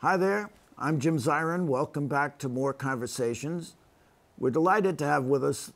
Hi there, I'm Jim Zirin. Welcome back to More Conversations. We're delighted to have with us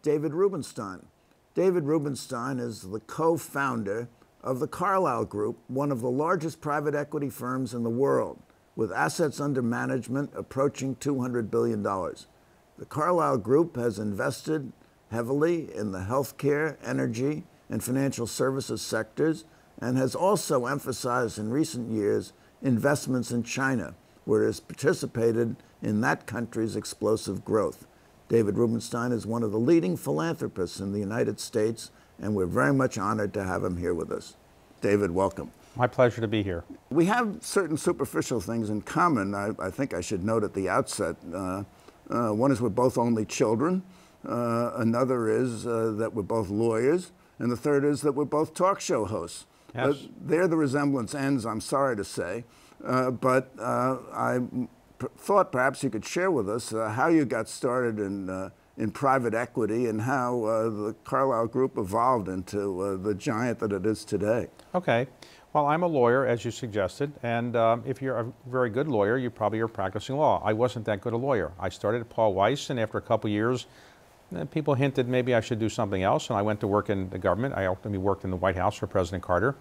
David Rubenstein. David Rubenstein is the co-founder of the Carlyle Group, one of the largest private equity firms in the world, with assets under management approaching $200 billion. The Carlyle Group has invested heavily in the healthcare, energy, and financial services sectors, and has also emphasized in recent years investments in China, where it has participated in that country's explosive growth. David Rubenstein is one of the leading philanthropists in the United States, and we're very much honored to have him here with us. David, welcome. My pleasure to be here. We have certain superficial things in common. I think I should note at the outset. One is we're both only children. Another is that we're both lawyers. And the third is that we're both talk show hosts. Yes. There the resemblance ends, I'm sorry to say. But I thought perhaps you could share with us how you got started in private equity and how the Carlyle Group evolved into the giant that it is today. Okay. Well, I'm a lawyer, as you suggested, and if you're a very good lawyer, you probably are practicing law. I wasn't that good a lawyer. I started at Paul Weiss, and after a couple years, people hinted maybe I should do something else, and I went to work in the government. I ultimately worked in the White House for President Carter,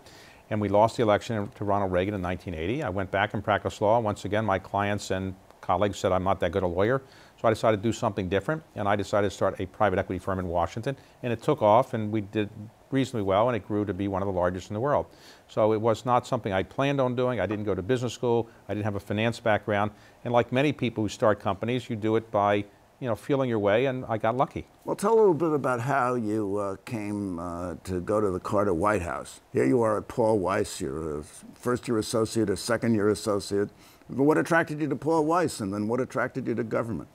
and we lost the election to Ronald Reagan in 1980. I went back and practiced law. Once again, my clients and colleagues said I'm not that good a lawyer, so I decided to do something different, and I decided to start a private equity firm in Washington, and it took off, and we did reasonably well, and it grew to be one of the largest in the world. So it was not something I planned on doing. I didn't go to business school. I didn't have a finance background, and like many people who start companies, you do it by feeling your way, and I got lucky. Well, tell a little bit about how you came to go to the Carter White House. Here you are at Paul Weiss. You're a first-year associate, a second-year associate. What attracted you to Paul Weiss, and then what attracted you to government?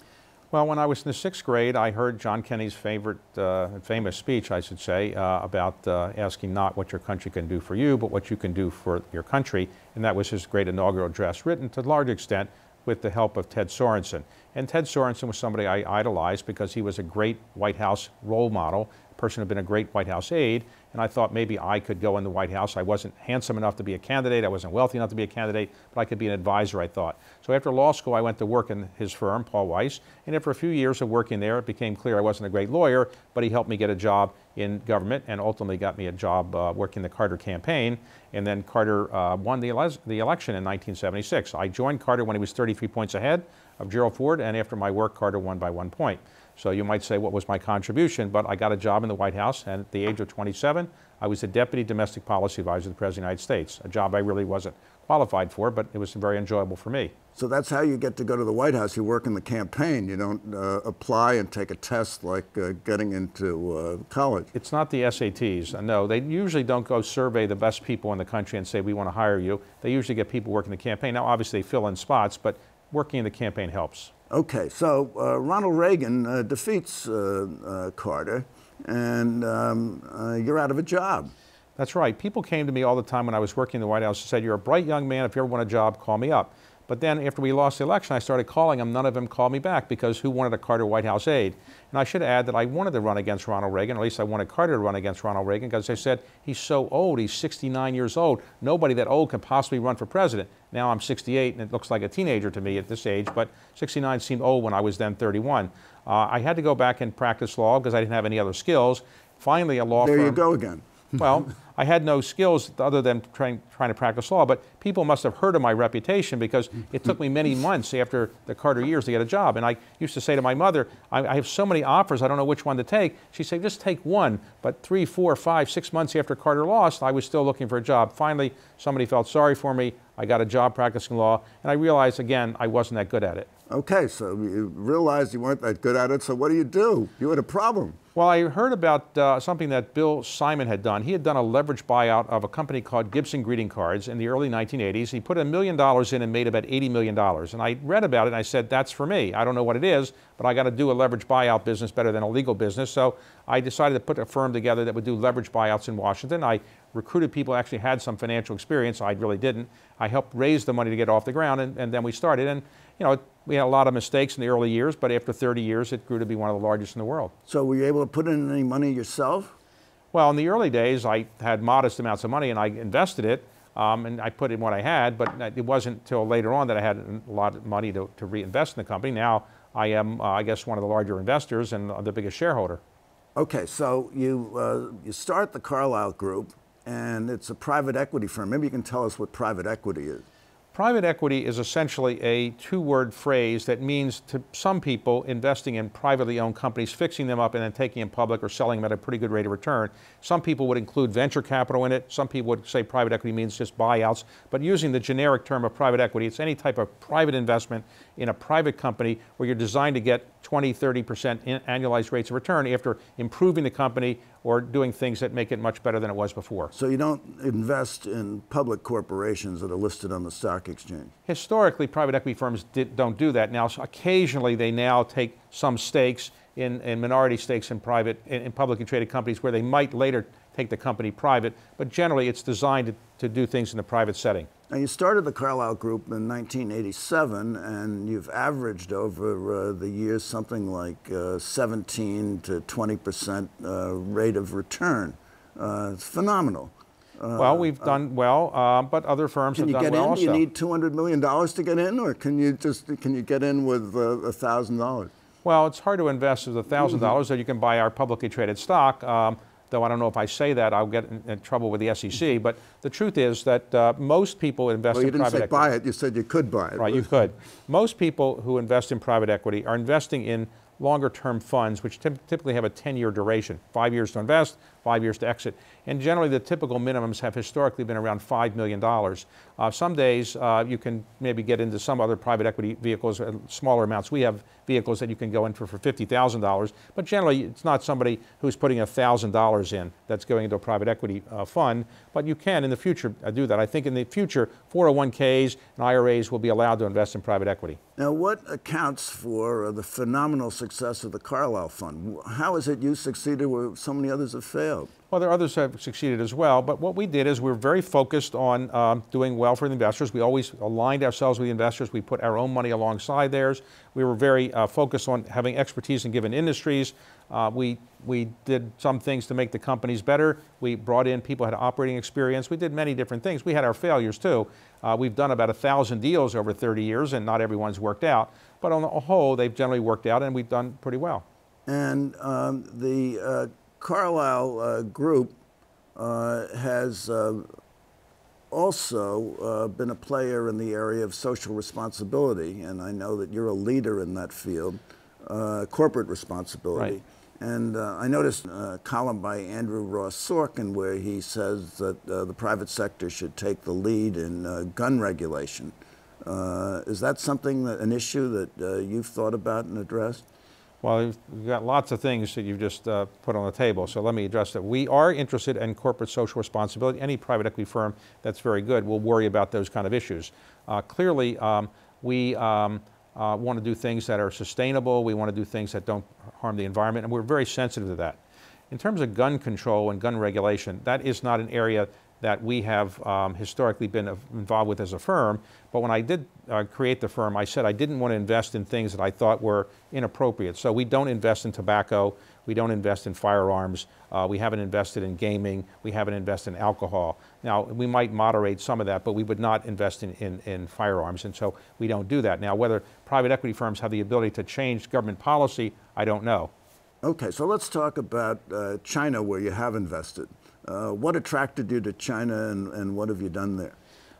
Well, when I was in the 6th grade, I heard John Kennedy's famous speech, I should say, about asking not what your country can do for you, but what you can do for your country. And that was his great inaugural address, written to a large extent with the help of Ted Sorensen. And Ted Sorensen was somebody I idolized because he was a great White House role model, a person who had been a great White House aide, and I thought maybe I could go in the White House. I wasn't handsome enough to be a candidate, I wasn't wealthy enough to be a candidate, but I could be an advisor, I thought. So after law school, I went to work in his firm, Paul Weiss, and after a few years of working there, it became clear I wasn't a great lawyer, but he helped me get a job in government and ultimately got me a job working the Carter campaign. And then Carter won the election in 1976. I joined Carter when he was 33 points ahead of Gerald Ford, and after my work, Carter won by 1 point. So you might say, what was my contribution? But I got a job in the White House, and at the age of 27, I was the Deputy Domestic Policy Advisor to the President of the United States, a job I really wasn't qualified for, but it was very enjoyable for me. So that's how you get to go to the White House. You work in the campaign. You don't apply and take a test like getting into college. It's not the SATs. No, they usually don't go survey the best people in the country and say, we want to hire you. They usually get people working the campaign. Now, obviously, they fill in spots, but working in the campaign helps. Okay, so Ronald Reagan defeats Carter, and you're out of a job. That's right. People came to me all the time when I was working in the White House and said, you're a bright young man. If you ever want a job, call me up. But then after we lost the election, I started calling them. None of them called me back because who wanted a Carter White House aide? And I should add that I wanted to run against Ronald Reagan, or at least I wanted Carter to run against Ronald Reagan, because they said, he's so old, he's 69 years old. Nobody that old can possibly run for president. Now I'm 68, and it looks like a teenager to me at this age, but 69 seemed old when I was then 31. I had to go back and practice law because I didn't have any other skills. Finally, a law firm. There you go again. Well, I had no skills other than trying to practice law, but people must have heard of my reputation because it took me many months after the Carter years to get a job. And I used to say to my mother, I have so many offers, I don't know which one to take. She'd say, just take one. But 3, 4, 5, 6 months after Carter lost, I was still looking for a job. Finally, somebody felt sorry for me. I got a job practicing law, and I realized, again, I wasn't that good at it. Okay, so you realized you weren't that good at it, so what do? You had a problem. Well, I heard about something that Bill Simon had done. He had done a leveraged buyout of a company called Gibson Greeting Cards in the early 1980s. He put $1 million in and made about $80 million. And I read about it and I said, that's for me. I don't know what it is, but I got to do a leveraged buyout business better than a legal business. So I decided to put a firm together that would do leveraged buyouts in Washington. I recruited people who actually had some financial experience. I really didn't. I helped raise the money to get off the ground, and then we started. And we had a lot of mistakes in the early years, but after 30 years, it grew to be one of the largest in the world. So were you able to put in any money yourself? Well, in the early days, I had modest amounts of money, and I invested it. And I put in what I had, but it wasn't until later on that I had a lot of money to reinvest in the company. Now I am, I guess, one of the larger investors and the biggest shareholder. Okay, so you start the Carlyle Group, and it's a private equity firm. Maybe you can tell us what private equity is. Private equity is essentially a two-word phrase that means to some people investing in privately owned companies, fixing them up and then taking them public or selling them at a pretty good rate of return. Some people would include venture capital in it. Some people would say private equity means just buyouts. But using the generic term of private equity, it's any type of private investment in a private company where you're designed to get 20, 30% annualized rates of return after improving the company or doing things that make it much better than it was before. So you don't invest in public corporations that are listed on the stock exchange? Historically, private equity firms don't do that. Now, so occasionally they now take some stakes in minority stakes in publicly traded companies where they might later take the company private, but generally it's designed to do things in the private setting. Now, you started the Carlyle Group in 1987, and you've averaged over the years something like 17 to 20% rate of return. It's phenomenal. Well, we've done well, but other firms have done well also. Can you get in? Do you need $200 million to get in, or can you get in with $1,000? Well, it's hard to invest with $1,000, so you can buy our publicly traded stock. Though I don't know if I say that, I'll get in trouble with the SEC. But the truth is that most people invest in private equity. Well, you didn't say buy it, you said you could buy it. Right, you could. Most people who invest in private equity are investing in longer term funds, which typically have a 10-year duration, 5 years to invest, 5 years to exit. And generally the typical minimums have historically been around $5 million. Some days you can maybe get into some other private equity vehicles at smaller amounts. We have vehicles that you can go in for $50,000, but generally it's not somebody who's putting $1,000 in that's going into a private equity fund, but you can in the future do that. I think in the future 401ks and IRAs will be allowed to invest in private equity. Now, what accounts for the phenomenal success of the Carlyle Fund? How is it you succeeded where so many others have failed? Well, there are others that have succeeded as well, but what we did is we were very focused on doing well for the investors. We always aligned ourselves with the investors. We put our own money alongside theirs. We were very focused on having expertise in given industries. We did some things to make the companies better. We brought in people who had operating experience. We did many different things. We had our failures too. We've done about 1,000 deals over 30 years, and not everyone's worked out. But on the whole, they've generally worked out, and we've done pretty well. And the Carlyle Group has also been a player in the area of social responsibility, and I know that you're a leader in that field, corporate responsibility. Right. And I noticed a column by Andrew Ross Sorkin where he says that the private sector should take the lead in gun regulation. Is that something, an issue that you've thought about and addressed? Well, you've got lots of things that you've just put on the table, so let me address that. We are interested in corporate social responsibility. Any private equity firm that's very good will worry about those kind of issues. Clearly, we want to do things that are sustainable. We want to do things that don't harm the environment, and we're very sensitive to that. In terms of gun control and gun regulation, that is not an area that we have historically been involved with as a firm. But when I did create the firm, I said I didn't want to invest in things that I thought were inappropriate. So we don't invest in tobacco. We don't invest in firearms. We haven't invested in gaming. We haven't invested in alcohol. Now, we might moderate some of that, but we would not invest in firearms. And so we don't do that. Now, whether private equity firms have the ability to change government policy, I don't know. Okay, so let's talk about China, where you have invested. What attracted you to China, and what have you done there?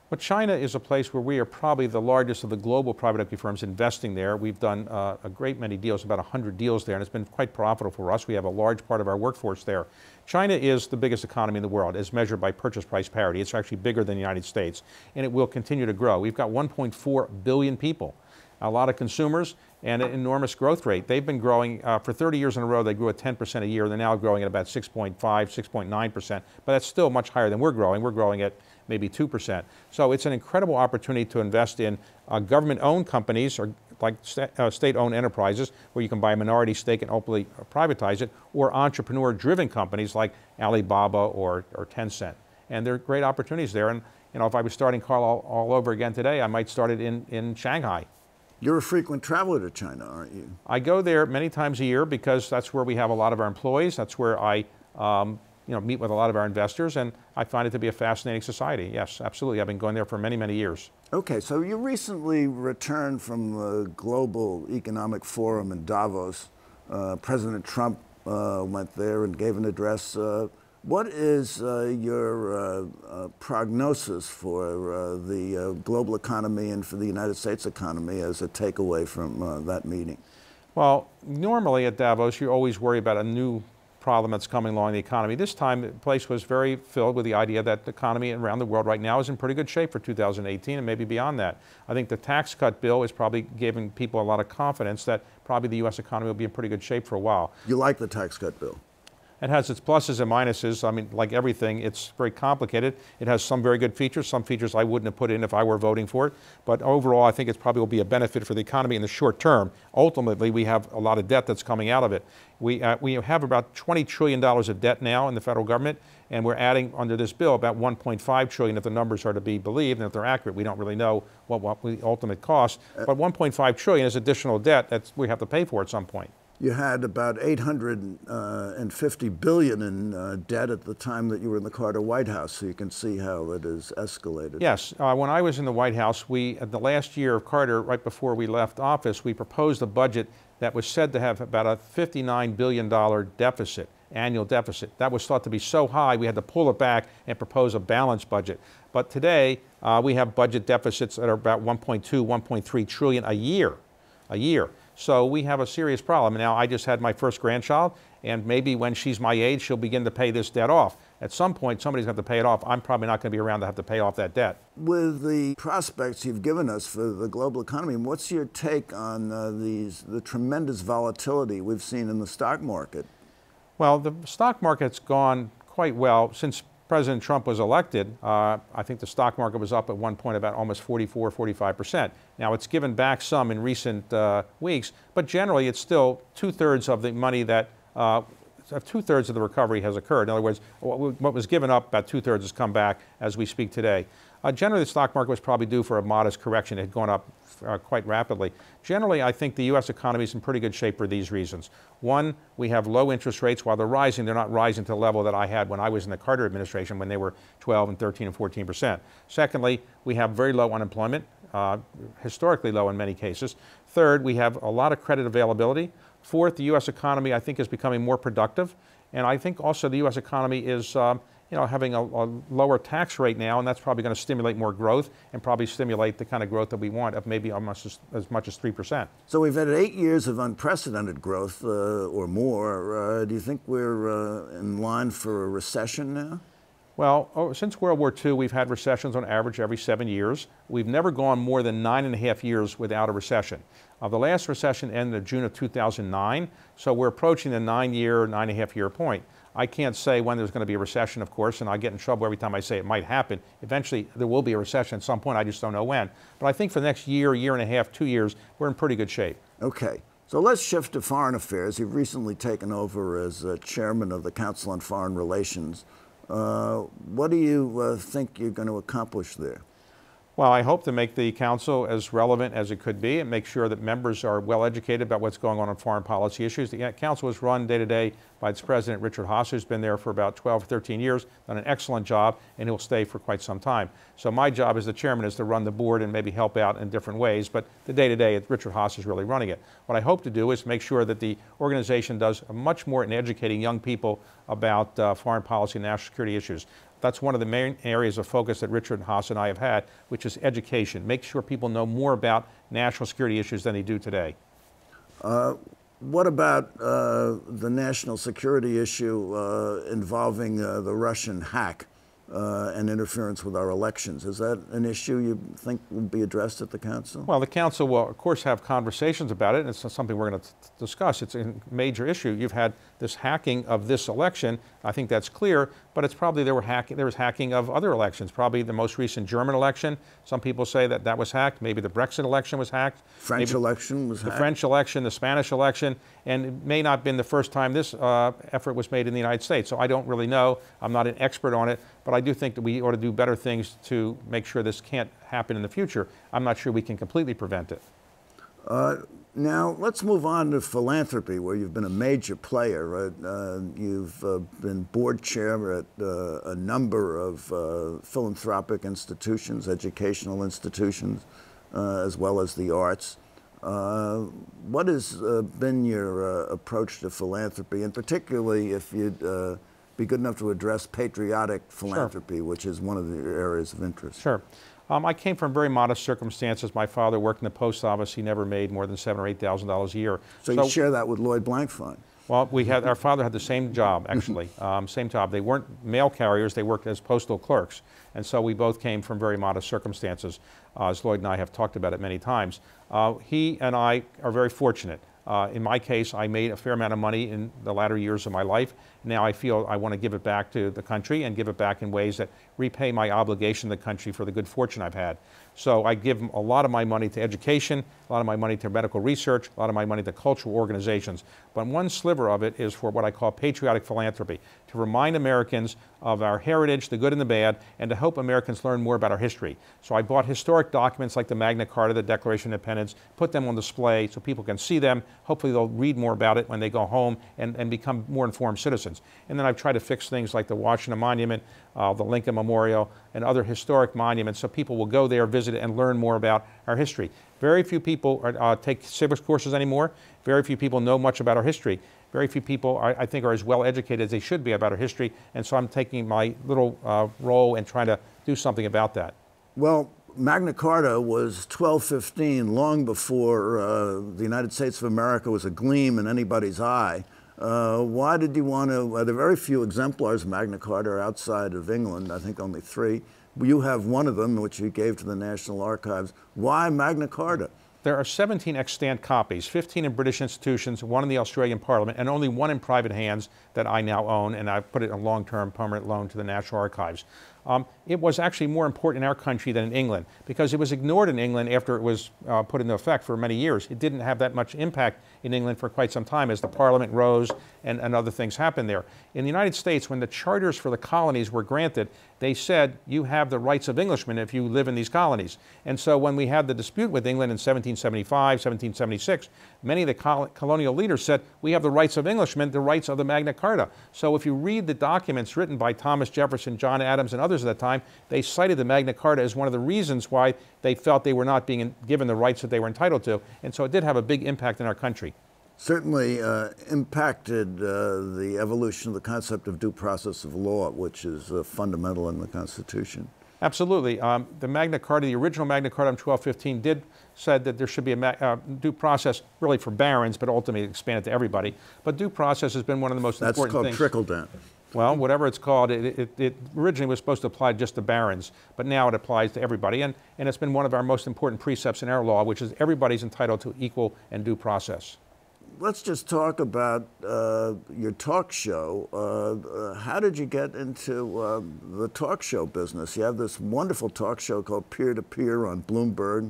Well, China is a place where we are probably the largest of the global private equity firms investing there. We've done a great many deals, about 100 deals there, and it's been quite profitable for us. We have a large part of our workforce there. China is the biggest economy in the world as measured by purchase price parity. It's actually bigger than the United States, and it will continue to grow. We've got 1.4 billion people, a lot of consumers, and an enormous growth rate. They've been growing for 30 years in a row. They grew at 10% a year. They're now growing at about 6.5, 6.9%, but that's still much higher than we're growing. We're growing at maybe 2%. So it's an incredible opportunity to invest in government-owned companies or like state-owned enterprises where you can buy a minority stake and openly privatize it, or entrepreneur-driven companies like Alibaba or Tencent. And there are great opportunities there. And you know, if I was starting Carlyle all over again today, I might start it in Shanghai. You're a frequent traveler to China, aren't you? I go there many times a year because that's where we have a lot of our employees. That's where I meet with a lot of our investors, and I find it to be a fascinating society. Yes, absolutely. I've been going there for many, many years. Okay, so you recently returned from the Global Economic Forum in Davos. President Trump went there and gave an address. What is your prognosis for the global economy and for the United States economy as a takeaway from that meeting? Well, normally at Davos, you always worry about a new problem that's coming along in the economy. This time, the place was very filled with the idea that the economy around the world right now is in pretty good shape for 2018 and maybe beyond that. I think the tax cut bill is probably giving people a lot of confidence that probably the U.S. economy will be in pretty good shape for a while. You like the tax cut bill? It has its pluses and minuses. I mean, like everything, it's very complicated. It has some very good features, some features I wouldn't have put in if I were voting for it. But overall, I think it probably will be a benefit for the economy in the short term. Ultimately, we have a lot of debt that's coming out of it. We have about $20 trillion of debt now in the federal government, and we're adding under this bill about $1.5 trillion if the numbers are to be believed, and if they're accurate. We don't really know what the ultimate cost, but $1.5 trillion is additional debt that we have to pay for at some point. You had about $850 billion in debt at the time that you were in the Carter White House, so you can see how it has escalated. Yes. When I was in the White House, at the last year of Carter, right before we left office, we proposed a budget that was said to have about a $59 billion deficit, annual deficit. That was thought to be so high, we had to pull it back and propose a balanced budget. But today, we have budget deficits that are about 1.2, 1.3 trillion a year. So we have a serious problem. Now, I just had my first grandchild, and maybe when she's my age, she'll begin to pay this debt off. At some point, somebody's going to have to pay it off. I'm probably not going to be around to have to pay off that debt. With the prospects you've given us for the global economy, what's your take on the tremendous volatility we've seen in the stock market? Well, the stock market's gone quite well since President Trump was elected. I think the stock market was up at one point about almost 44, 45%. Now, it's given back some in recent weeks, but generally it's still two-thirds of the money that, two-thirds of the recovery has occurred. In other words, what was given up, about two-thirds has come back as we speak today. Generally, the stock market was probably due for a modest correction. It had gone up quite rapidly. Generally, I think the U.S. economy is in pretty good shape for these reasons. One, we have low interest rates. While they're rising, they're not rising to the level that I had when I was in the Carter administration, when they were 12 and 13 and 14%. Secondly, we have very low unemployment, historically low in many cases. Third, we have a lot of credit availability. Fourth, the U.S. economy, I think, is becoming more productive. And I think also the U.S. economy is having a lower tax rate now, and that's probably going to stimulate more growth and probably stimulate the kind of growth that we want of maybe almost as much as 3%. So we've had 8 years of unprecedented growth or more. Do you think we're in line for a recession now? Well, since World War II, we've had recessions on average every 7 years. We've never gone more than 9.5 years without a recession. The last recession ended in June of 2009, so we're approaching the 9.5 year point. I can't say when there's going to be a recession, of course, and I get in trouble every time I say it might happen. Eventually, there will be a recession at some point. I just don't know when. But I think for the next year, year and a half, 2 years, we're in pretty good shape. Okay. So let's shift to foreign affairs. You've recently taken over as chairman of the Council on Foreign Relations. What do you think you're going to accomplish there? Well, I hope to make the council as relevant as it could be and make sure that members are well educated about what's going on foreign policy issues. The council is run day to day by its president, Richard Haass, who's been there for about 12 or 13 years, done an excellent job, and he'll stay for quite some time. So my job as the chairman is to run the board and maybe help out in different ways, but the day to day, Richard Haass is really running it. What I hope to do is make sure that the organization does much more in educating young people about foreign policy and national security issues. That's one of the main areas of focus that Richard Haass and I have had, which is education. Make sure people know more about national security issues than they do today. What about the national security issue involving the Russian hack and interference with our elections? Is that an issue you think will be addressed at the council? Well, the council will, of course, have conversations about it, and it's something we're going to discuss. It's a major issue. You've had this hacking of this election. I think that's clear, but it's probably there was hacking of other elections, probably the most recent German election. Some people say that that was hacked. Maybe the Brexit election was hacked. French election was hacked. The French election, the Spanish election, and it may not have been the first time this effort was made in the United States. So I don't really know. I'm not an expert on it, but I do think that we ought to do better things to make sure this can't happen in the future. I'm not sure we can completely prevent it. Now, let's move on to philanthropy, where you've been a major player. Right? You've been board chair at a number of philanthropic institutions, educational institutions, as well as the arts. What has been your approach to philanthropy, and particularly if you'd be good enough to address patriotic philanthropy, which is one of the areas of interest? Sure. I came from very modest circumstances. My father worked in the post office. He never made more than $7,000 or $8,000 a year. So you share that with Lloyd Blankfein? Well, our father had the same job, actually, same job. They weren't mail carriers, they worked as postal clerks. And so we both came from very modest circumstances, as Lloyd and I have talked about it many times. He and I are very fortunate. In my case, I made a fair amount of money in the latter years of my life. Now I feel I want to give it back to the country and give it back in ways that repay my obligation to the country for the good fortune I've had. So I give a lot of my money to education, a lot of my money to medical research, a lot of my money to cultural organizations. But one sliver of it is for what I call patriotic philanthropy, to remind Americans of our heritage, the good and the bad, and to help Americans learn more about our history. So I bought historic documents like the Magna Carta, the Declaration of Independence, put them on display so people can see them. Hopefully they'll read more about it when they go home and become more informed citizens. And then I've tried to fix things like the Washington Monument, the Lincoln Memorial, and other historic monuments so people will go there, visit it, and learn more about our history. Very few people take civics courses anymore. Very few people know much about our history. Very few people, I think, are as well educated as they should be about our history, and so I'm taking my little role and trying to do something about that. Well, Magna Carta was 1215, long before the United States of America was a gleam in anybody's eye. Why did you want to, there are very few exemplars of Magna Carta outside of England, I think only 3. You have one of them, which you gave to the National Archives. Why Magna Carta? There are 17 extant copies, 15 in British institutions, 1 in the Australian Parliament, and only 1 in private hands that I now own, and I put it in a long-term permanent loan to the National Archives. It was actually more important in our country than in England, because it was ignored in England after it was put into effect for many years. It didn't have that much impact in England for quite some time as the Parliament rose and other things happened there. In the United States, when the charters for the colonies were granted, they said you have the rights of Englishmen if you live in these colonies. And so when we had the dispute with England in 1775, 1776, many of the colonial leaders said, we have the rights of Englishmen, the rights of the Magna Carta. So if you read the documents written by Thomas Jefferson, John Adams, and others at that time, they cited the Magna Carta as one of the reasons why they felt they were not being given the rights that they were entitled to. And so it did have a big impact in our country. Certainly impacted the evolution of the concept of due process of law, which is fundamental in the Constitution. Absolutely. The Magna Carta, the original Magna Carta in 1215 said that there should be a due process really for barons, but ultimately expanded to everybody. But due process has been one of the most important things. That's called trickle-down. Well, whatever it's called, it originally was supposed to apply just to barons, but now it applies to everybody. And it's been one of our most important precepts in our law, which is everybody's entitled to equal and due process. Let's just talk about your talk show. How did you get into the talk show business? You have this wonderful talk show called Peer to Peer on Bloomberg.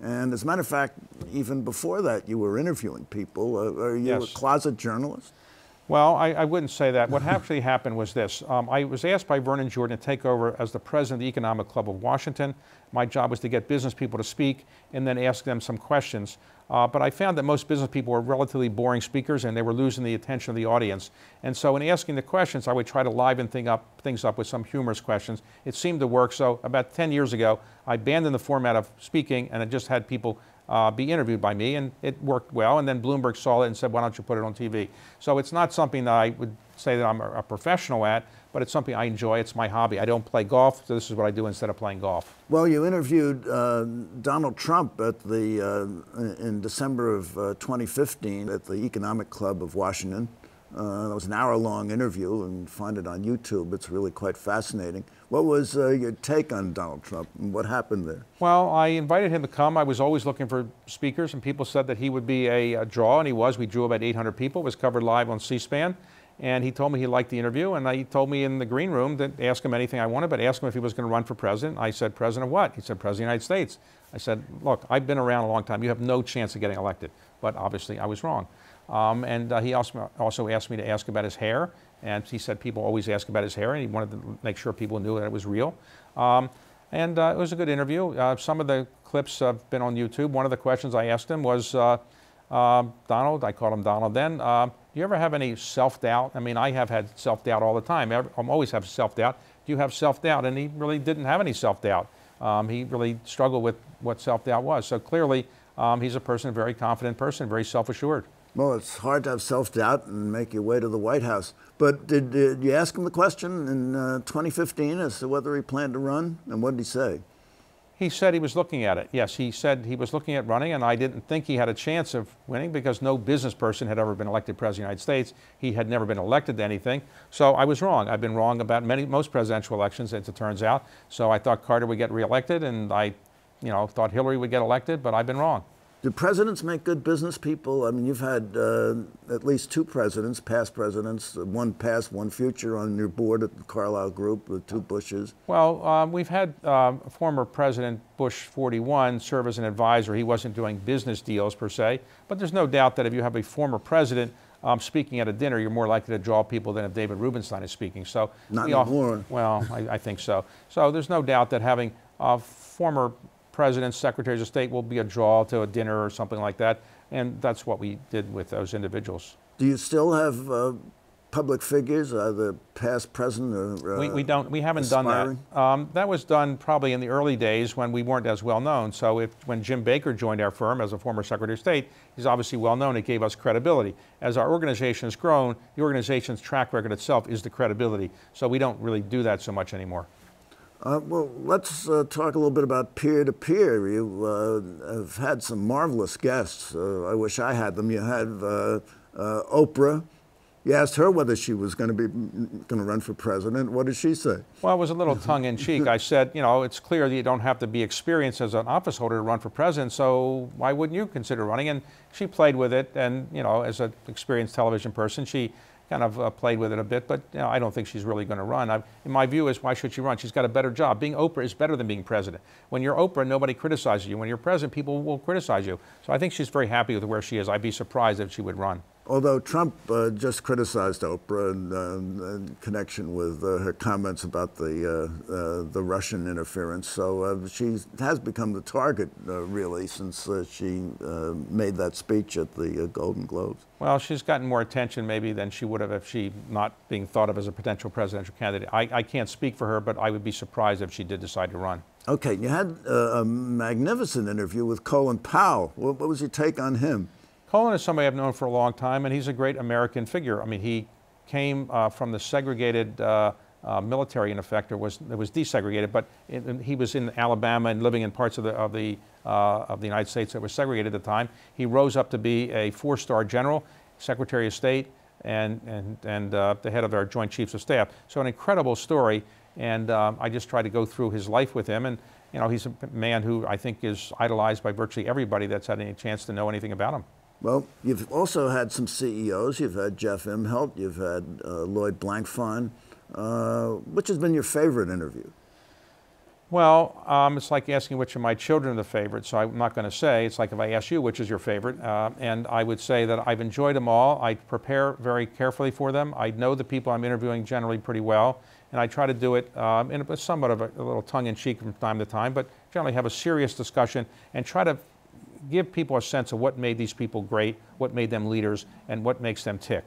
And as a matter of fact, even before that, you were interviewing people. Are you a closet journalist? Well, I wouldn't say that. What actually happened was this. I was asked by Vernon Jordan to take over as the president of the Economic Club of Washington. My job was to get business people to speak and then ask them some questions. But I found that most business people were relatively boring speakers and they were losing the attention of the audience. And so in asking the questions, I would try to liven things up with some humorous questions. It seemed to work. So about 10 years ago, I abandoned the format of speaking and I just had people be interviewed by me, and it worked well. And then Bloomberg saw it and said, why don't you put it on TV? So it's not something that I would say that I'm a professional at, but it's something I enjoy. It's my hobby. I don't play golf, so this is what I do instead of playing golf. Well, you interviewed Donald Trump at in December of 2015 at the Economic Club of Washington. It was an hour-long interview, and find it on YouTube. It's really quite fascinating. What was your take on Donald Trump, and what happened there? Well, I invited him to come. I was always looking for speakers, and people said that he would be a draw, and he was. We drew about 800 people. It was covered live on C-SPAN, and he told me he liked the interview, and he told me in the green room that ask him anything I wanted, but ask him if he was going to run for president. I said, President of what? He said, President of the United States. I said, look, I've been around a long time. You have no chance of getting elected. But obviously, I was wrong. He also asked me to ask about his hair, and he said people always ask about his hair, and he wanted to make sure people knew that it was real. It was a good interview. Some of the clips have been on YouTube. One of the questions I asked him was, Donald, I called him Donald then, do you ever have any self-doubt? I mean, I have had self-doubt all the time. I always have self-doubt. Do you have self-doubt? And he really didn't have any self-doubt. He really struggled with what self-doubt was. So clearly, he's a person, a very confident person, very self-assured. Well, it's hard to have self-doubt and make your way to the White House. But did you ask him the question in 2015 as to whether he planned to run? And what did he say? He said he was looking at it. Yes, he said he was looking at running, and I didn't think he had a chance of winning because no business person had ever been elected president of the United States. He had never been elected to anything. So I was wrong. I've been wrong about most presidential elections, as it turns out. So I thought Carter would get reelected, and I thought Hillary would get elected, but I've been wrong. Do presidents make good business people? I mean, you've had at least two presidents, past presidents, one past, one future on your board at the Carlyle Group, the two Bushes. Well, we've had former President Bush 41 serve as an advisor. He wasn't doing business deals per se, but there's no doubt that if you have a former president speaking at a dinner, you're more likely to draw people than if David Rubenstein is speaking. So not anymore. Well, I think so. So there's no doubt that having former presidents, secretaries of state will be a draw to a dinner or something like that, and that's what we did with those individuals. Do you still have public figures, either past, present, or we haven't aspiring? done that. That was done probably in the early days when we weren't as well known. So when Jim Baker joined our firm as a former Secretary of State, he's obviously well known. It gave us credibility. As our organization has grown, the organization's track record itself is the credibility. So we don't really do that so much anymore. Well, let's talk a little bit about peer-to-peer. You have had some marvelous guests. I wish I had them. You had Oprah. You asked her whether she was going to run for president. What did she say? Well, it was a little tongue-in-cheek. I said, it's clear that you don't have to be experienced as an office holder to run for president, so why wouldn't you consider running? And she played with it, and, as an experienced television person, she kind of played with it a bit, but I don't think she's really going to run. In my view is, why should she run? She's got a better job. Being Oprah is better than being president. When you're Oprah, nobody criticizes you. When you're president, people will criticize you. So I think she's very happy with where she is. I'd be surprised if she would run. Although Trump just criticized Oprah in connection with her comments about the Russian interference, so she has become the target, really, since she made that speech at the Golden Globes. Well, she's gotten more attention maybe than she would have if she not being thought of as a potential presidential candidate. I can't speak for her, but I would be surprised if she did decide to run. Okay, you had a magnificent interview with Colin Powell. What was your take on him? Colin is somebody I've known for a long time, and he's a great American figure. I mean, he came from the segregated military, in effect, it was desegregated, but he was in Alabama and living in parts of the United States that were segregated at the time. He rose up to be a 4-star general, Secretary of State, and the head of our Joint Chiefs of Staff. So an incredible story, and I just tried to go through his life with him, and he's a man who I think is idolized by virtually everybody that's had any chance to know anything about him. Well, you've also had some CEOs. You've had Jeff Immelt. You've had Lloyd Blankfein. Which has been your favorite interview? Well, it's like asking which of my children are the favorite, so I'm not going to say. It's like if I ask you which is your favorite, and I would say that I've enjoyed them all. I prepare very carefully for them. I know the people I'm interviewing generally pretty well, and I try to do it in somewhat of a little tongue-in-cheek from time to time, but generally have a serious discussion and try to give people a sense of what made these people great, what made them leaders, and what makes them tick.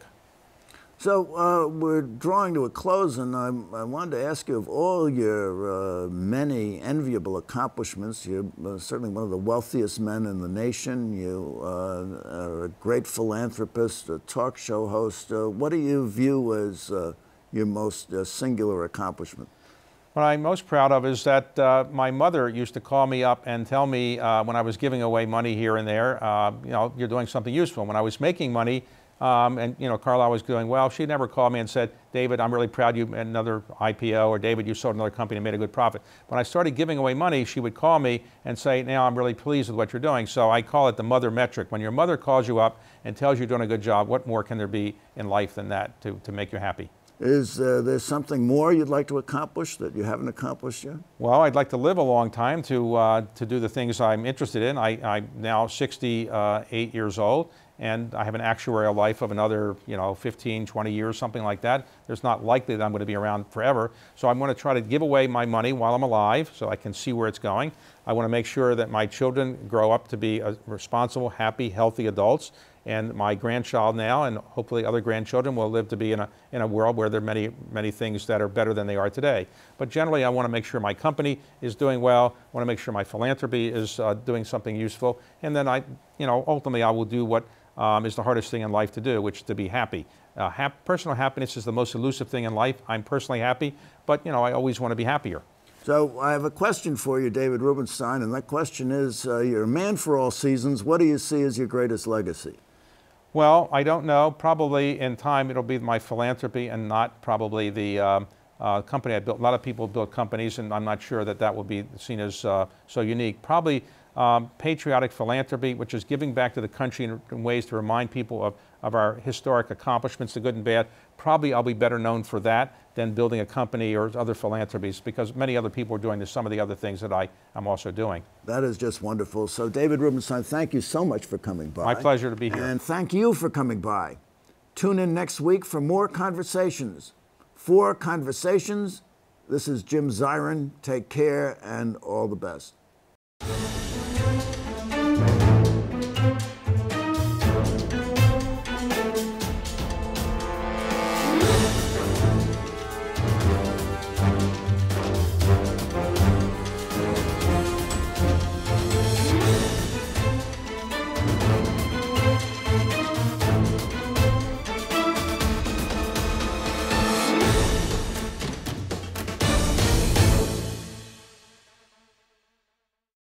So we're drawing to a close, and I wanted to ask you, of all your many enviable accomplishments, you're certainly one of the wealthiest men in the nation. You are a great philanthropist, a talk show host. What do you view as your most singular accomplishment? What I'm most proud of is that my mother used to call me up and tell me when I was giving away money here and there, you're doing something useful. When I was making money, and Carlyle was doing well, she never called me and said, David, I'm really proud you made another IPO, or David, you sold another company and made a good profit. When I started giving away money, she would call me and say, now I'm really pleased with what you're doing. So I call it the mother metric. When your mother calls you up and tells you you're doing a good job, what more can there be in life than that to make you happy? Is there something more you'd like to accomplish that you haven't accomplished yet? Well, I'd like to live a long time to do the things I'm interested in. I'm now 68 years old, and I have an actuarial life of another, 15, 20 years, something like that. There's not likely that I'm going to be around forever. So I'm going to try to give away my money while I'm alive so I can see where it's going. I want to make sure that my children grow up to be responsible, happy, healthy adults. And my grandchild now, and hopefully other grandchildren, will live to be in a world where there are many, many things that are better than they are today. But generally, I want to make sure my company is doing well. I want to make sure my philanthropy is doing something useful. And then ultimately, I will do what is the hardest thing in life to do, which is to be happy. Personal happiness is the most elusive thing in life. I'm personally happy, but I always want to be happier. So I have a question for you, David Rubenstein, and that question is, you're a man for all seasons. What do you see as your greatest legacy? Well, I don't know. Probably in time it'll be my philanthropy and not probably the company I built. A lot of people build companies, and I'm not sure that will be seen as so unique. Probably patriotic philanthropy, which is giving back to the country in ways to remind people of our historic accomplishments, the good and bad. Probably I'll be better known for that than building a company or other philanthropies, because many other people are doing some of the other things that I'm also doing. That is just wonderful. So David Rubenstein, thank you so much for coming by. My pleasure to be here. And thank you for coming by. Tune in next week for more conversations. For Conversations, this is Jim Zirin. Take care and all the best.